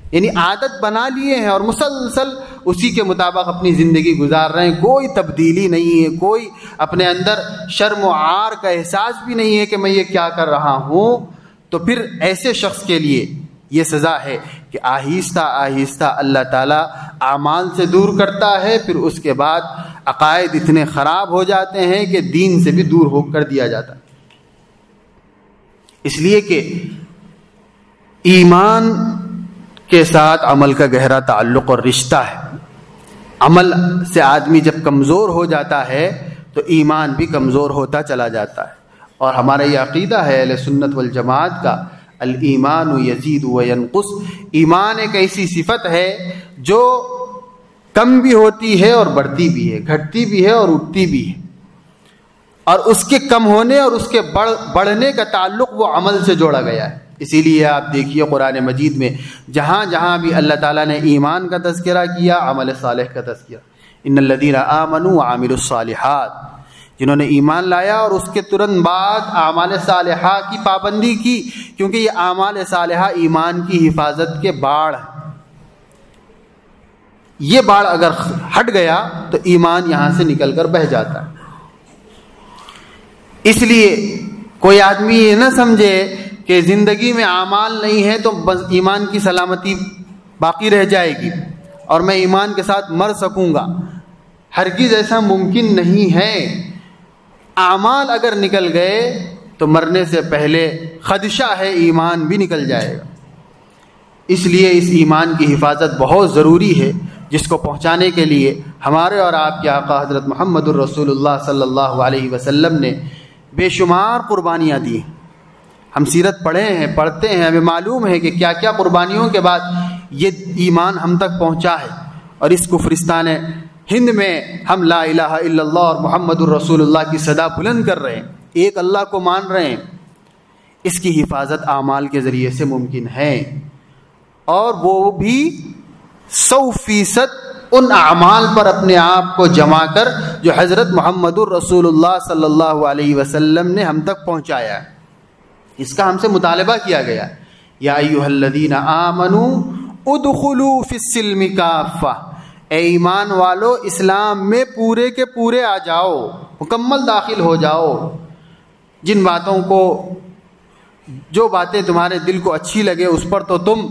یعنی عادت بنا لیے ہیں اور مسلسل اسی کے مطابق اپنی زندگی گزار رہے ہیں. کوئی تبدیلی نہیں ہے, کوئی اپنے اندر شرم و عار کا احساس بھی نہیں ہے کہ میں یہ کیا کر رہا ہوں. تو پھر ایسے شخص کے لیے یہ سزا ہے کہ آہستہ آہستہ اللہ تعالیٰ اعمال سے دور کرتا ہے, پھر اس کے بعد عقائد اتنے خراب ہو جاتے ہیں کہ دین سے بھی دور ہو کر دیا جاتا ہے. اس لیے کہ ایمان کے ساتھ عمل کا گہرا تعلق اور رشتہ ہے. عمل سے آدمی جب کمزور ہو جاتا ہے تو ایمان بھی کمزور ہوتا چلا جاتا ہے. اور ہمارا یہ عقیدہ ہے اہل سنت والجماعت کا, الایمان یزید و ینقص. ایمان ایک ایسی صفت ہے جو کم بھی ہوتی ہے اور بڑھتی بھی ہے, گھٹتی بھی ہے اور اٹھتی بھی ہے, اور اس کے کم ہونے اور اس کے بڑھنے کا تعلق وہ عمل سے جوڑا گیا ہے. اسی لیے آپ دیکھیے قرآن مجید میں جہاں جہاں بھی اللہ تعالیٰ نے ایمان کا تذکرہ کیا, عمل صالح کا تذکرہ. ان الذین آمنوا وعملوا الصالحات, جنہوں نے ایمان لایا اور اس کے ترنت بعد اعمال صالحہ کی پابندی کی, کیونکہ یہ اعمال صالحہ ایمان کی حفاظت کے باڑ ہیں. یہ باڑ اگر ہٹ گیا تو ایمان یہاں سے نکل کر بہہ جاتا ہے. اس لیے کوئی آدمی یہ نہ سمجھے کہ زندگی میں اعمال نہیں ہے تو بس ایمان کی سلامتی باقی رہ جائے گی اور میں ایمان کے ساتھ مر سکوں گا. ہرگز ایسا ممکن نہیں ہے. اعمال اگر نکل گئے تو مرنے سے پہلے خدشہ ہے ایمان بھی نکل جائے گا. اس لیے اس ایمان کی حفاظت بہت ضروری ہے, جس کو پہنچانے کے لیے ہمارے اور آپ کے آقا حضرت محمد الرسول اللہ صلی اللہ علیہ وسلم نے بے شمار قربانیاں دی. ہم سیرت پڑھے ہیں, پڑھتے ہیں, ہمیں معلوم ہے کہ کیا کیا قربانیوں کے بعد یہ ایمان ہم تک پہنچا ہے. اور اس کفرستان ہند میں ہم لا الہ الا اللہ اور محمد الرسول اللہ کی صدا بلند کر رہے ہیں, ایک اللہ کو مان رہے ہیں. اس کی حفاظت اعمال کے ذریعے سے ممکن ہے, اور وہ بھی 100% ان اعمال پر اپنے آپ کو جما کر جو حضرت محمد الرسول اللہ صلی اللہ علیہ وسلم نے ہم تک پہنچایا ہے. اس کا ہم سے مطالبہ کیا گیا, یا ایھا الذین آمنوا ادخلوا فی السلم کافہ, اے ایمان والو اسلام میں پورے کے پورے آ جاؤ, مکمل داخل ہو جاؤ. جن باتوں کو, جو باتیں تمہارے دل کو اچھی لگے اس پر تو تم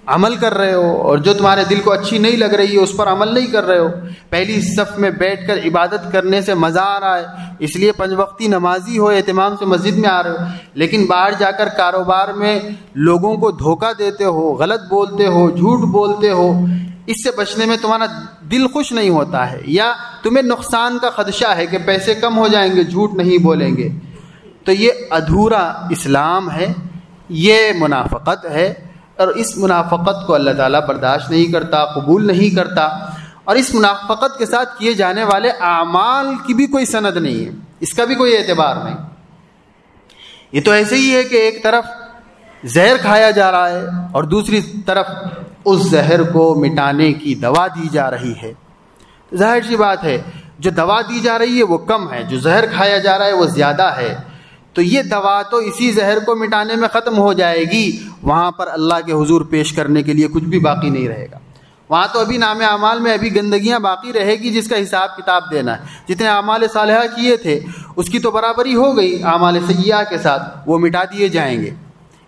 عمل کر رہے ہو, اور جو تمہارے دل کو اچھی نہیں لگ رہی ہے اس پر عمل نہیں کر رہے ہو. پہلی صف میں بیٹھ کر عبادت کرنے سے مزہ آ رہا ہے, اس لیے 5 وقتی نمازی ہو, اہتمام سے مسجد میں آ رہے ہو, لیکن باہر جا کر کاروبار میں لوگوں کو دھوکہ دیتے ہو, غلط بولتے ہو, جھوٹ بولتے ہو, اس سے بچنے میں تمہارا دل خوش نہیں ہوتا ہے, یا تمہیں نقصان کا خدشہ ہے کہ پیسے کم ہو جائیں گے, جھوٹ نہیں بولیں گے, تو یہ ادھورا اسلام ہے, یہ منافقت ہے. اور اس منافقت کو اللہ تعالیٰ برداشت نہیں کرتا, قبول نہیں کرتا, اور اس منافقت کے ساتھ کیے جانے والے اعمال کی بھی کوئی سند نہیں ہے, اس کا بھی کوئی اعتبار نہیں. یہ تو ایسے ہی ہے کہ ایک طرف زہر کھایا جا رہا ہے اور دوسری طرف اس زہر کو مٹانے کی دوا دی جا رہی ہے. ظاہر سی بات ہے جو دوا دی جا رہی ہے وہ کم ہے, جو زہر کھایا جا رہا ہے وہ زیادہ ہے. تو یہ دوا تو اسی زہر کو مٹانے میں ختم ہو جائے گی, وہاں پر اللہ کے حضور پیش کرنے کے لیے کچھ بھی باقی نہیں رہے گا. وہاں تو ابھی نام اعمال میں ابھی گندگیاں باقی رہے گی جس کا حساب کتاب دینا ہے. جتنے اعمال صالحہ کیے تھے اس کی تو برابری ہو گئی اعمال سیئہ کے ساتھ، وہ مٹا دیے جائیں گے۔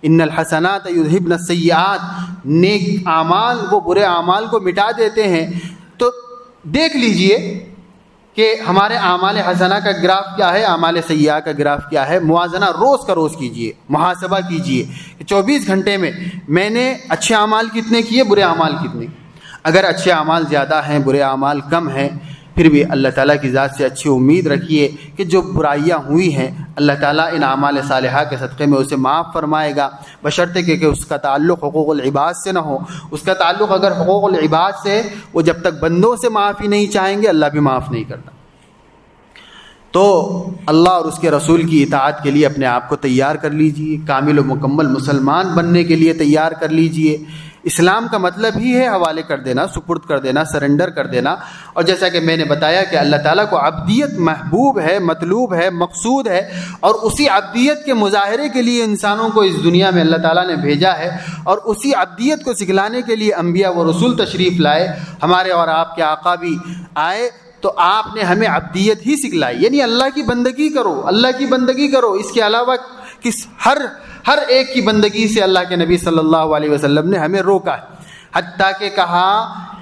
ان الحسنات یذہبن السیئات، نیک اعمال وہ برے اعمال کو مٹا دیتے ہیں۔ تو دیکھ لیجئے کہ ہمارے اعمال حسنہ کا گراف کیا ہے، اعمال سیئہ کا گراف کیا ہے، موازنہ روز کا روز کیجئے، محاسبہ کیجئے کہ 24 گھنٹے میں نے اچھے اعمال کتنے کیے، برے اعمال کتنے۔ اگر اچھے اعمال زیادہ ہیں، برے اعمال کم ہیں، پھر بھی اللہ تعالیٰ کی ذات سے اچھی امید رکھیے کہ جو برائیاں ہوئی ہیں اللہ تعالیٰ ان اعمال صالحہ کے صدقے میں اسے معاف فرمائے گا، بشرطے کہ اس کا تعلق حقوق العباد سے نہ ہو۔ اس کا تعلق اگر حقوق العباد سے، وہ جب تک بندوں سے معافی نہیں چاہیں گے اللہ بھی معاف نہیں کرتا۔ تو اللہ اور اس کے رسول کی اطاعت کے لیے اپنے آپ کو تیار کر لیجئے، کامل و مکمل مسلمان بننے کے لیے تیار کر لیجئے۔ اسلام کا مطلب ہی ہے حوالے کر دینا، سپرد کر دینا، سرنڈر کر دینا۔ اور جیسا کہ میں نے بتایا کہ اللہ تعالیٰ کو عبدیت محبوب ہے، مطلوب ہے، مقصود ہے، اور اسی عبدیت کے مظاہرے کے لیے انسانوں کو اس دنیا میں اللہ تعالیٰ نے بھیجا ہے، اور اسی عبدیت کو سکھلانے کے لیے انبیاء و رسول تشریف لائے۔ ہمارے اور آپ کے آقا بھی آئے تو آپ نے ہمیں عبدیت ہی سکھلائی، یعنی اللہ کی بندگی کرو، اللہ کی بندگی کرو۔ اس کے علاوہ ہر ایک کی بندگی سے اللہ کے نبی صلی اللہ علیہ وسلم نے ہمیں روکا ہے، حتیٰ کہ کہا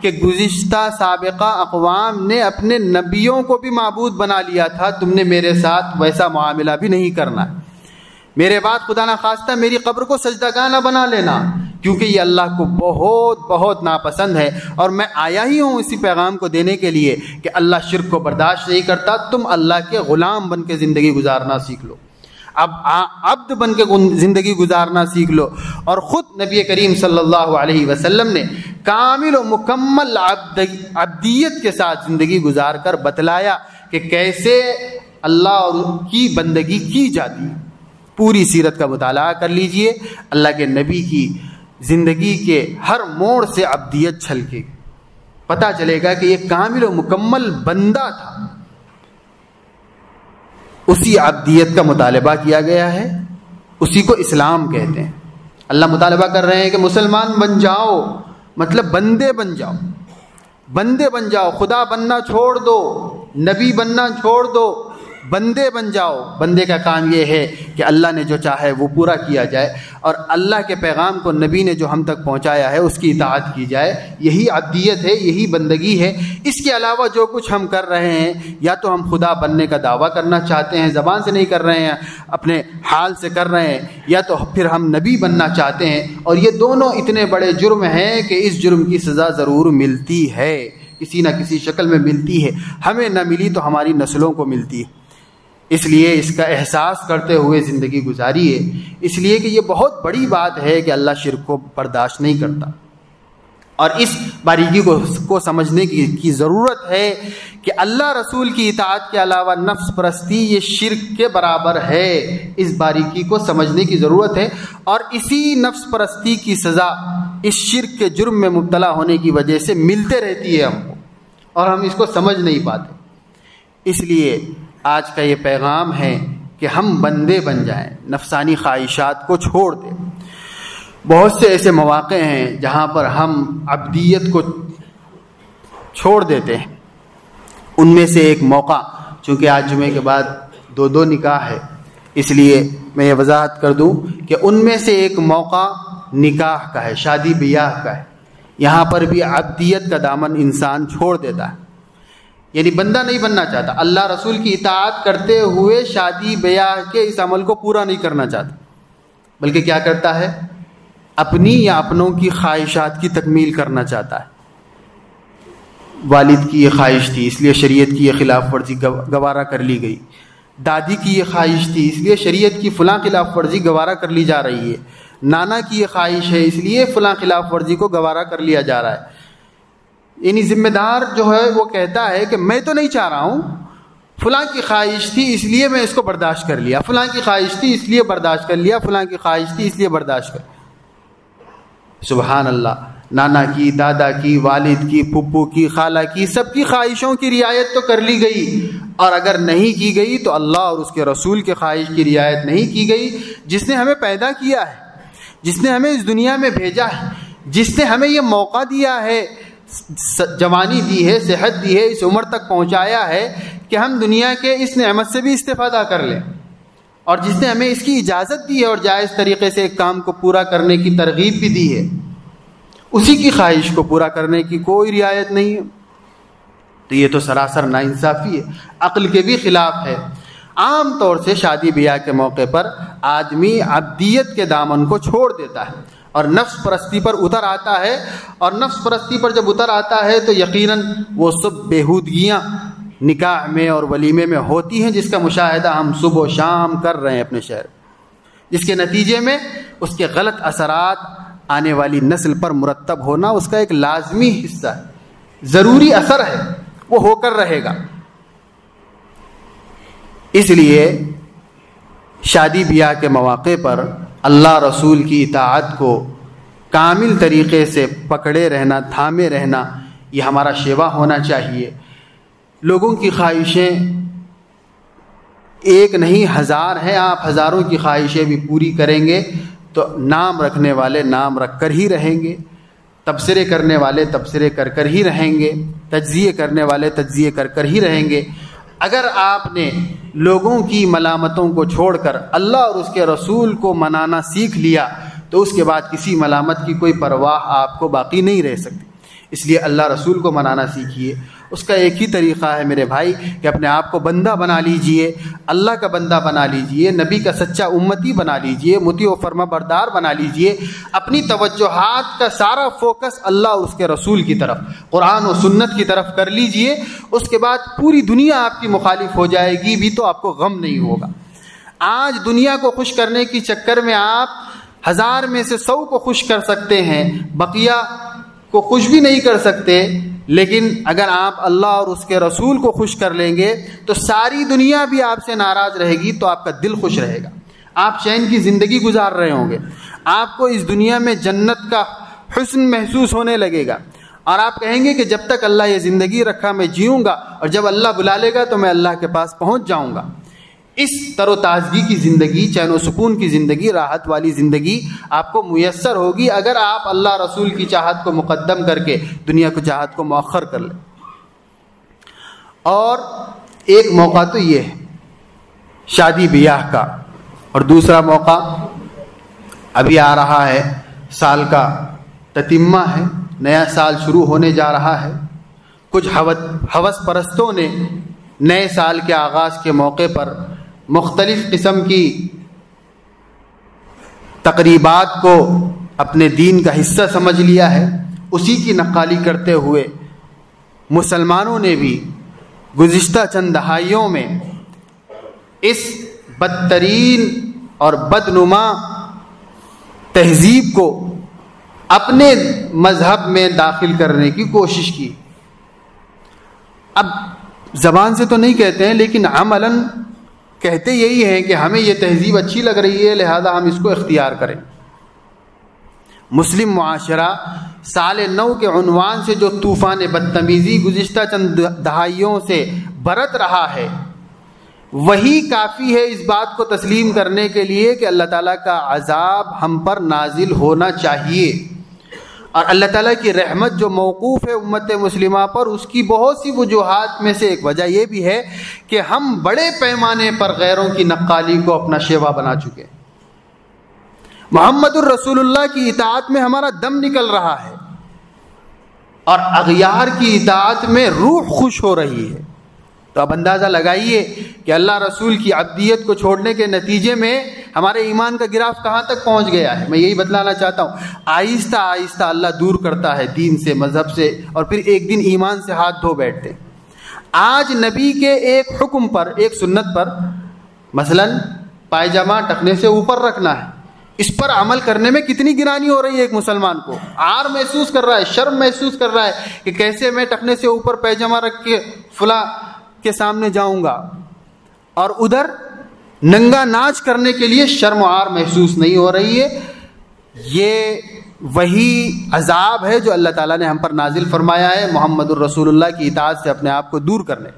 کہ گزشتہ سابقہ اقوام نے اپنے نبیوں کو بھی معبود بنا لیا تھا، تم نے میرے ساتھ ویسا معاملہ بھی نہیں کرنا، میرے بعد خدا نہ خواستہ میری قبر کو سجدہ نہ بنا لینا، کیونکہ یہ اللہ کو بہت بہت ناپسند ہے۔ اور میں آیا ہی ہوں اسی پیغام کو دینے کے لیے کہ اللہ شرک کو برداشت نہیں کرتا، تم اللہ کے غلام بن کے زندگی گزارنا سیکھ لو، اب عبد بن کے زندگی گزارنا سیکھ لو۔ اور خود نبی کریم صلی اللہ علیہ وسلم نے کامل و مکمل عبدیت کے ساتھ زندگی گزار کر بتلایا کہ کیسے اللہ کی بندگی کی جاتی ہے۔ پوری سیرت کا مطالعہ کر لیجئے، اللہ کے نبی کی زندگی کے ہر موڑ سے عبدیت چھلکے، پتہ چلے گا کہ یہ کامل و مکمل بندہ تھا۔ اسی عبدیت کا مطالبہ کیا گیا ہے، اسی کو اسلام کہتے ہیں۔ اللہ مطالبہ کر رہے ہیں کہ مسلمان بن جاؤ، مطلب بندے بن جاؤ، بندے بن جاؤ، خدا بننا چھوڑ دو، نبی بننا چھوڑ دو، بندے بن جاؤ۔ بندے کا کام یہ ہے کہ اللہ نے جو چاہے وہ پورا کیا جائے، اور اللہ کے پیغام کو نبی نے جو ہم تک پہنچایا ہے اس کی اطاعت کی جائے۔ یہی عبدیت ہے، یہی بندگی ہے۔ اس کے علاوہ جو کچھ ہم کر رہے ہیں، یا تو ہم خدا بننے کا دعویٰ کرنا چاہتے ہیں، زبان سے نہیں کر رہے ہیں، اپنے حال سے کر رہے ہیں، یا تو پھر ہم نبی بننا چاہتے ہیں، اور یہ دونوں اتنے بڑے جرم ہیں کہ اس جرم کی سزا ضرور ملتی ہے، کسی نہ کسی شکل میں ملتی ہے۔ ہمیں نہ ملی تو ہماری نسلوں کو ملتی ہے۔ اس لیے اس کا احساس کرتے ہوئے زندگی گزاریے، اس لیے کہ یہ بہت بڑی بات ہے کہ اللہ شرک کو برداشت نہیں کرتا، اور اس باریکی کو سمجھنے کی ضرورت ہے کہ اللہ رسول کی اطاعت کے علاوہ نفس پرستی یہ شرک کے برابر ہے۔ اس باریکی کو سمجھنے کی ضرورت ہے، اور اسی نفس پرستی کی سزا اس شرک کے جرم میں مبتلا ہونے کی وجہ سے ملتے رہتی ہے ہم کو، اور ہم اس کو سمجھ نہیں پاتے۔ اس لیے آج کا یہ پیغام ہے کہ ہم بندے بن جائیں، نفسانی خواہشات کو چھوڑ دیں۔ بہت سے ایسے مواقع ہیں جہاں پر ہم عبدیت کو چھوڑ دیتے ہیں۔ ان میں سے ایک موقع، چونکہ آج جمعے کے بعد دو نکاح ہے، اس لیے میں یہ وضاحت کر دوں کہ ان میں سے ایک موقع نکاح کا ہے، شادی بیاہ کا ہے۔ یہاں پر بھی عبدیت کا دامن انسان چھوڑ دیتا ہے، یعنی بندہ نہیں بننا چاہتا، اللہ رسول کی اطاعت کرتے ہوئے شادی بیاہ کے اس عمل کو پورا نہیں کرنا چاہتا، بلکہ کیا کرتا ہے، اپنی یا اپنوں کی خواہشات کی تکمیل کرنا چاہتا ہے۔ والد کی یہ خواہش تھی اس لیے شریعت کی یہ خلاف ورزی گوارا کر لی گئی، دادی کی یہ خواہش تھی اس لیے شریعت کی فلاں خلاف ورزی گوارا کر لی جا رہی ہے، نانا کی یہ خواہش ہے اس لیے فلاں خلاف ورزی کو گوارا کر لیا جا رہا ہے۔ یعنی ذمہ دار جو ہے وہ کہتا ہے کہ میں تو نہیں چاہ رہا ہوں، فلاں کی خواہش تھی اس لیے میں اس کو برداشت کر لیا، فلاں کی خواہش تھی اس لیے برداشت کر لیا، فلاں کی خواہش تھی اس لیے برداشت کر لیا۔ سبحان اللہ، نانا کی، دادا کی، والد کی، پھپھو کی، خالہ کی، سب کی خواہشوں کی رعایت تو کر لی گئی، اور اگر نہیں کی گئی تو اللہ اور اس کے رسول کے خواہش کی رعایت نہیں کی گئی، جس نے ہمیں پیدا کیا ہے، جس نے ہمیں اس دنیا میں بھیجا ہے، جس نے ہمیں یہ موقع دیا ہے، جوانی دی ہے، صحت دی ہے، اس عمر تک پہنچایا ہے کہ ہم دنیا کے اس نعمت سے بھی استفادہ کر لیں، اور جس نے ہمیں اس کی اجازت دی ہے اور جائز طریقے سے ایک کام کو پورا کرنے کی ترغیب بھی دی ہے، اسی کی خواہش کو پورا کرنے کی کوئی رعایت نہیں ہے، تو یہ تو سراسر ناانصافی ہے، عقل کے بھی خلاف ہے۔ عام طور سے شادی بیاہ کے موقع پر آدمی عبدیت کے دامن کو چھوڑ دیتا ہے اور نفس پرستی پر اتر آتا ہے، اور نفس پرستی پر جب اتر آتا ہے تو یقیناً وہ سب بےہودگیاں نکاح میں اور ولیمے میں ہوتی ہیں، جس کا مشاہدہ ہم صبح و شام کر رہے ہیں اپنے شہر، جس کے نتیجے میں اس کے غلط اثرات آنے والی نسل پر مرتب ہونا اس کا ایک لازمی حصہ ہے، ضروری اثر ہے، وہ ہو کر رہے گا۔ اس لیے شادی بیاہ کے مواقع پر اللہ رسول کی اطاعت کو کامل طریقے سے پکڑے رہنا، تھامے رہنا، یہ ہمارا شیوا ہونا چاہیے۔ لوگوں کی خواہشیں ایک نہیں ہزار ہیں، آپ ہزاروں کی خواہشیں بھی پوری کریں گے تو نام رکھنے والے نام رکھ کر ہی رہیں گے، تبصرے کرنے والے تبصرے کر کر ہی رہیں گے، تجزیے کرنے والے تجزیے کر کر ہی رہیں گے۔ اگر آپ نے لوگوں کی ملامتوں کو چھوڑ کر اللہ اور اس کے رسول کو منانا سیکھ لیا تو اس کے بعد کسی ملامت کی کوئی پرواہ آپ کو باقی نہیں رہ سکتی۔ اس لیے اللہ رسول کو منانا سیکھیے۔ اس کا ایک ہی طریقہ ہے میرے بھائی کہ اپنے آپ کو بندہ بنا لیجئے، اللہ کا بندہ بنا لیجئے، نبی کا سچا امتی بنا لیجئے، مطیع و فرما بردار بنا لیجئے، اپنی توجہات کا سارا فوکس اللہ اور اس کے رسول کی طرف، قرآن و سنت کی طرف کر لیجئے۔ اس کے بعد پوری دنیا آپ کی مخالف ہو جائے گی بھی تو آپ کو غم نہیں ہوگا۔ آج دنیا کو خوش کرنے کی چکر میں آپ 1000 میں سے 100 کو خوش کر سکتے ہیں، بقیہ کو خوش بھی نہیں کر سکتے، لیکن اگر آپ اللہ اور اس کے رسول کو خوش کر لیں گے تو ساری دنیا بھی آپ سے ناراض رہے گی تو آپ کا دل خوش رہے گا، آپ چین کی زندگی گزار رہے ہوں گے، آپ کو اس دنیا میں جنت کا حسن محسوس ہونے لگے گا، اور آپ کہیں گے کہ جب تک اللہ یہ زندگی رکھا میں جیوں گا، اور جب اللہ بلا لے گا تو میں اللہ کے پاس پہنچ جاؤں گا۔ اس تر و تازگی کی زندگی، چین و سکون کی زندگی، راحت والی زندگی آپ کو میسر ہوگی اگر آپ اللہ رسول کی چاہت کو مقدم کر کے دنیا کی چاہت کو مؤخر کر لیں۔ اور ایک موقع تو یہ ہے شادی بیاہ کا، اور دوسرا موقع ابھی آ رہا ہے، سال کا تتمہ ہے، نیا سال شروع ہونے جا رہا ہے۔ کچھ ہوس پرستوں نے نئے سال کے آغاز کے موقع پر مختلف قسم کی تقریبات کو اپنے دین کا حصہ سمجھ لیا ہے، اسی کی نقالی کرتے ہوئے مسلمانوں نے بھی گزشتہ چند دہائیوں میں اس بدترین اور بدنما تہذیب کو اپنے مذہب میں داخل کرنے کی کوشش کی۔ اب زبان سے تو نہیں کہتے ہیں لیکن عملاً کہتے یہی ہیں کہ ہمیں یہ تہذیب اچھی لگ رہی ہے لہذا ہم اس کو اختیار کریں۔ مسلم معاشرہ سال نو کے عنوان سے جو طوفان بدتمیزی گزشتہ چند دہائیوں سے برت رہا ہے وہی کافی ہے اس بات کو تسلیم کرنے کے لیے کہ اللہ تعالیٰ کا عذاب ہم پر نازل ہونا چاہیے، اور اللہ تعالیٰ کی رحمت جو موقوف ہے امت مسلمہ پر، اس کی بہت سی وجوہات میں سے ایک وجہ یہ بھی ہے کہ ہم بڑے پیمانے پر غیروں کی نقالی کو اپنا شیوا بنا چکے۔ محمد الرسول اللہ کی اطاعت میں ہمارا دم نکل رہا ہے اور اغیار کی اطاعت میں روح خوش ہو رہی ہے۔ تو اب اندازہ لگائیے کہ اللہ رسول کی عبدیت کو چھوڑنے کے نتیجے میں ہمارے ایمان کا گراف کہاں تک پہنچ گیا ہے۔ میں یہی بتلانا چاہتا ہوں، آہستہ آہستہ اللہ دور کرتا ہے دین سے، مذہب سے، اور پھر ایک دن ایمان سے ہاتھ دھو بیٹھتے۔ آج نبی کے ایک حکم پر، ایک سنت پر، مثلاً پائجامہ ٹخنے سے اوپر رکھنا ہے، اس پر عمل کرنے میں کتنی گرانی ہو رہی ہے۔ ایک مسلمان کو عار محسوس کر رہا ہے، شرم محسوس کر رہا ہے کہ کیسے میں ٹخنے سے اوپر پائجامہ رکھ کے فلاں کے سامنے جاؤں گا، اور ادھر ننگا ناچ کرنے کے لیے شرم و عار محسوس نہیں ہو رہی ہے۔ یہ وہی عذاب ہے جو اللہ تعالیٰ نے ہم پر نازل فرمایا ہے محمد الرسول اللہ کی اطاعت سے اپنے آپ کو دور کرنے۔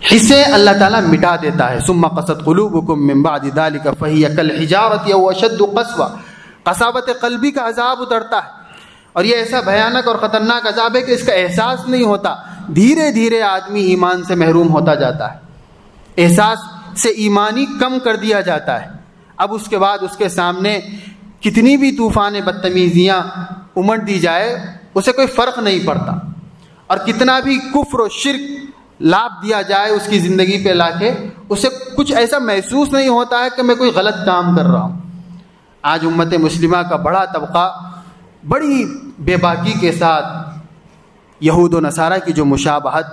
حصے اللہ تعالیٰ مٹا دیتا ہے۔ ثم قست قلوبکم من بعد ذلک فہی کالحجارۃ او اشد قسوہ، قساوت قلبی کا عذاب اترتا ہے، اور یہ ایسا بھیانک اور خطرناک عذاب ہے کہ اس کا احساس نہیں ہوتا دھیرے دھیرے آدمی ایمان سے محروم ہوتا جاتا ہے، احساس سے ایمانی کم کر دیا جاتا ہے۔ اب اس کے بعد اس کے سامنے کتنی بھی طوفان بدتمیزیاں امٹ دی جائے اسے کوئی فرق نہیں پڑتا، اور کتنا بھی کفر و شرک لاب دیا جائے اس کی زندگی پہ لا کے، اسے کچھ ایسا محسوس نہیں ہوتا ہے کہ میں کوئی غلط کام کر رہا ہوں۔ آج امت مسلمہ کا بڑا طبقہ بڑی بے باکی کے ساتھ یہود و نصارہ کی جو مشابہت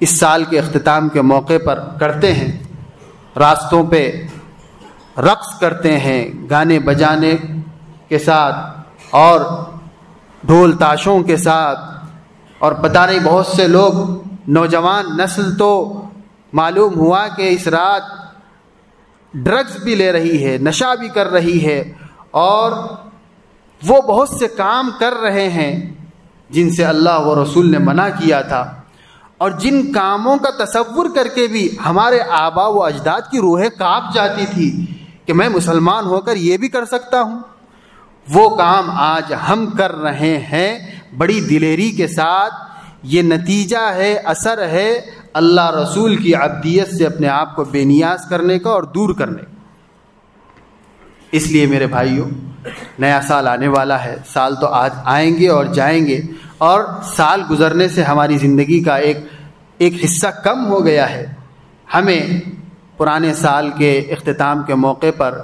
اس سال کے اختتام کے موقع پر کرتے ہیں، راستوں پہ رقص کرتے ہیں گانے بجانے کے ساتھ اور ڈھول تاشوں کے ساتھ، اور پتہ نہیں بہت سے لوگ نوجوان نسل تو معلوم ہوا کہ اس رات ڈرگز بھی لے رہی ہے، نشہ بھی کر رہی ہے، اور وہ بہت سے کام کر رہے ہیں جن سے اللہ و رسول نے منع کیا تھا، اور جن کاموں کا تصور کر کے بھی ہمارے آبا و اجداد کی روحیں کانپ جاتی تھی کہ میں مسلمان ہو کر یہ بھی کر سکتا ہوں، وہ کام آج ہم کر رہے ہیں بڑی دلیری کے ساتھ۔ یہ نتیجہ ہے، اثر ہے اللہ رسول کی عبدیت سے اپنے آپ کو بے نیاز کرنے کا اور دور کرنے کا۔ اس لیے میرے بھائیوں، نیا سال آنے والا ہے، سال تو آج آئیں گے اور جائیں گے، اور سال گزرنے سے ہماری زندگی کا ایک حصہ کم ہو گیا ہے۔ ہمیں پرانے سال کے اختتام کے موقع پر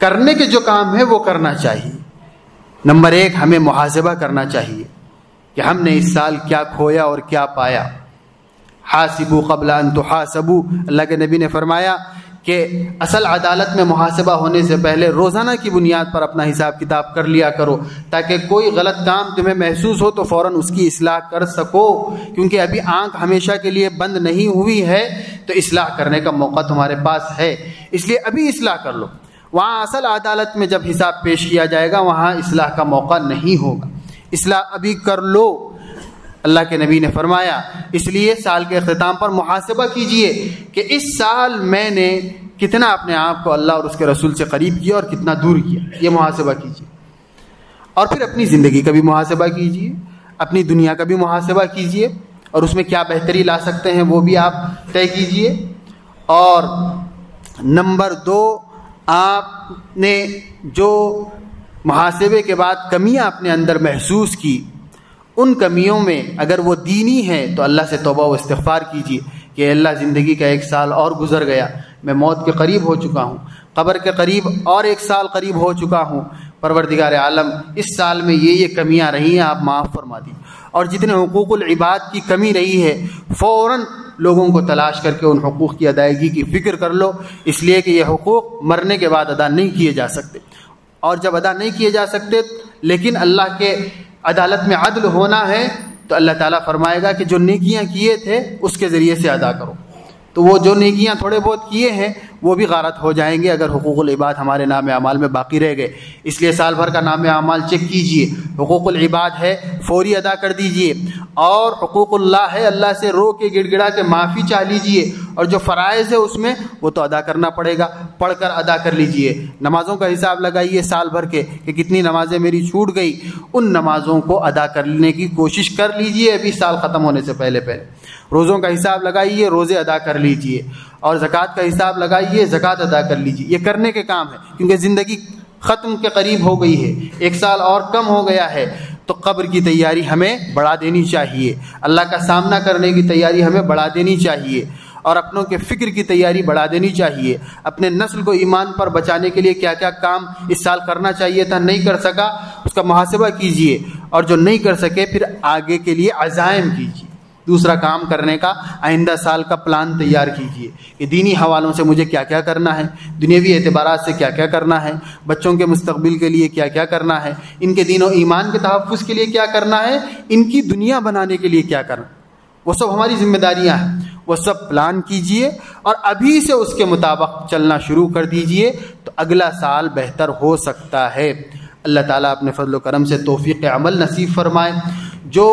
کرنے کے جو کام ہے وہ کرنا چاہیے۔ نمبر 1، ہمیں محاسبہ کرنا چاہیے کہ ہم نے اس سال کیا کھویا اور کیا پایا۔ حاسبوا قبل ان تحاسبوا، اللہ کے نبی نے فرمایا کہ اصل عدالت میں محاسبہ ہونے سے پہلے روزانہ کی بنیاد پر اپنا حساب کتاب کر لیا کرو، تاکہ کوئی غلط کام تمہیں محسوس ہو تو فوراً اس کی اصلاح کر سکو، کیونکہ ابھی آنکھ ہمیشہ کے لیے بند نہیں ہوئی ہے، تو اصلاح کرنے کا موقع تمہارے پاس ہے، اس لیے ابھی اصلاح کر لو۔ وہاں اصل عدالت میں جب حساب پیش کیا جائے گا وہاں اصلاح کا موقع نہیں ہوگا، اصلاح ابھی کر لو، اللہ کے نبی نے فرمایا۔ اس لیے سال کے اختتام پر محاسبہ کیجئے کہ اس سال میں نے کتنا اپنے آپ کو اللہ اور اس کے رسول سے قریب کیا اور کتنا دور کیا، یہ محاسبہ کیجئے۔ اور پھر اپنی زندگی کا بھی محاسبہ کیجئے، اپنی دنیا کا بھی محاسبہ کیجئے، اور اس میں کیا بہتری لا سکتے ہیں وہ بھی آپ طے کیجئے۔ اور نمبر 2، آپ نے جو محاسبے کے بعد کمیاں اپنے اندر محسوس کی، ان کمیوں میں اگر وہ دینی ہیں تو اللہ سے توبہ و استغفار کیجیے کہ اللہ زندگی کا 1 سال اور گزر گیا، میں موت کے قریب ہو چکا ہوں، قبر کے قریب اور 1 سال قریب ہو چکا ہوں، پروردگار عالم اس سال میں یہ کمیاں رہی ہیں آپ معاف فرما دی، اور جتنے حقوق العباد کی کمی رہی ہے فوراً لوگوں کو تلاش کر کے ان حقوق کی ادائیگی کی فکر کر لو، اس لیے کہ یہ حقوق مرنے کے بعد ادا نہیں کیے جا سکتے، اور جب ادا نہیں کیے جا سکتے لیکن اللہ کے عدالت میں عدل ہونا ہے تو اللہ تعالیٰ فرمائے گا کہ جو نیکیاں کیے تھے اس کے ذریعے سے ادا کرو، تو وہ جو نیکیاں تھوڑے بہت کیے ہیں وہ بھی غارت ہو جائیں گے اگر حقوق العباد ہمارے نام اعمال میں باقی رہ گئے۔ اس لیے سال بھر کا نام اعمال چیک کیجئے، حقوق العباد ہے فوری ادا کر دیجئے، اور حقوق اللہ ہے اللہ سے رو کے گڑ گڑا کے معافی چاہ لیجئے، اور جو فرائض ہے اس میں وہ تو ادا کرنا پڑے گا، پڑھ کر ادا کر لیجئے۔ نمازوں کا حساب لگائیے سال بھر کے کہ کتنی نمازیں میری چھوٹ گئی، ان نمازوں کو ادا کرنے کی کوشش کر لیجئے ابھی سال ختم ہونے سے پہلے۔ روزوں کا حساب لگائیے، روزے ادا کر لیجئے، اور زکوٰۃ کا حساب لگائیے، زکوٰۃ ادا کر لیجئے۔ یہ کرنے کے کام ہے کیونکہ زندگی ختم کے قریب ہو گئی ہے، 1 سال اور کم ہو گیا ہے، تو قبر کی تیاری ہمیں بڑھا دینی چاہیے، اللہ کا سامنا کرنے کی تیاری ہمیں بڑھا دینی چاہیے، اور اپنوں کے فکر کی تیاری بڑھا دینی چاہیے۔ اپنے نسل کو ایمان پر بچانے کے لیے کیا کیا کام اس سال کرنا چاہیے تھا نہیں کر سکا، اس کا محاسبہ کیجئے، اور جو نہیں کر سکے پھر آگے کے لیے عزائم کیجئے، دوسرا کام کرنے کا آئندہ سال کا پلان تیار کیجئے کہ دینی حوالوں سے مجھے کیا کیا کرنا ہے، دنیاوی اعتبارات سے کیا کیا کرنا ہے، بچوں کے مستقبل کے لیے کیا کیا کرنا ہے، ان کے دین و ایمان کے تحفظ کے لیے کیا کرنا ہے، ان کی دنیا بنانے کے لیے کیا کرنا، وہ سب ہماری ذمہ داریاں ہیں، وہ سب پلان کیجئے اور ابھی سے اس کے مطابق چلنا شروع کر دیجئے تو اگلا سال بہتر ہو سکتا ہے۔ اللہ تعالیٰ اپنے فضل و کرم سے توفیق عمل نصیب فرمائے۔ جو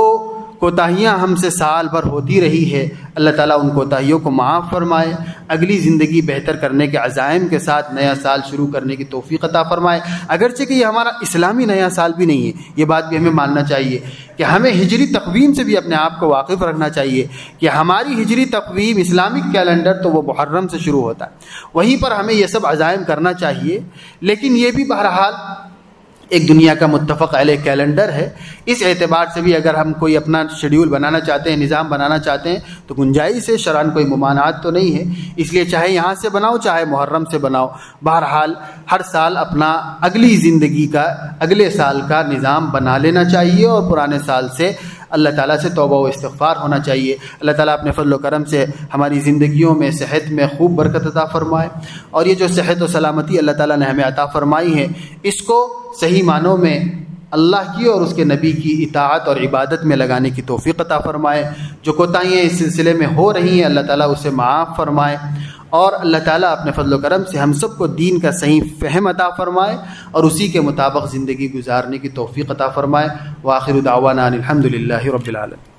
کوتاہیاں ہم سے سال بھر ہوتی رہی ہے، اللہ تعالیٰ ان کوتاہیوں کو معاف فرمائے، اگلی زندگی بہتر کرنے کے عزائم کے ساتھ نیا سال شروع کرنے کی توفیق عطا فرمائے۔ اگرچہ کہ یہ ہمارا اسلامی نیا سال بھی نہیں ہے، یہ بات بھی ہمیں ماننا چاہیے کہ ہمیں ہجری تقویم سے بھی اپنے آپ کو واقف رکھنا چاہیے کہ ہماری ہجری تقویم اسلامک کیلنڈر تو وہ محرم سے شروع ہوتا ہے، وہیں پر ہمیں یہ سب عزائم کرنا چاہیے، لیکن یہ بھی بہرحال ایک دنیا کا متفق علیہ کیلنڈر ہے۔ اس اعتبار سے بھی اگر ہم کوئی اپنا شیڈیول بنانا چاہتے ہیں، نظام بنانا چاہتے ہیں تو گنجائش ہے، شرعاً کوئی ممانعت تو نہیں ہے، اس لیے چاہے یہاں سے بناؤ چاہے محرم سے بناؤ، بہرحال ہر سال اپنا اگلی زندگی کا اگلے سال کا نظام بنا لینا چاہیے اور پرانے سال سے اللہ تعالیٰ سے توبہ و استغفار ہونا چاہیے۔ اللہ تعالیٰ اپنے فضل و کرم سے ہماری زندگیوں میں صحت میں خوب برکت عطا فرمائے، اور یہ جو صحت و سلامتی اللہ تعالیٰ نے ہمیں عطا فرمائی ہے، اس کو صحیح معنوں میں اللہ کی اور اس کے نبی کی اطاعت اور عبادت میں لگانے کی توفیق عطا فرمائے۔ جو کوتاہیاں اس سلسلے میں ہو رہی ہیں اللہ تعالیٰ اسے معاف فرمائے، اور اللہ تعالیٰ اپنے فضل و کرم سے ہم سب کو دین کا صحیح فہم عطا فرمائے اور اسی کے مطابق زندگی گزارنے کی توفیق عطا فرمائے۔ وآخر دعوانا ان الحمد للہ رب العالمین۔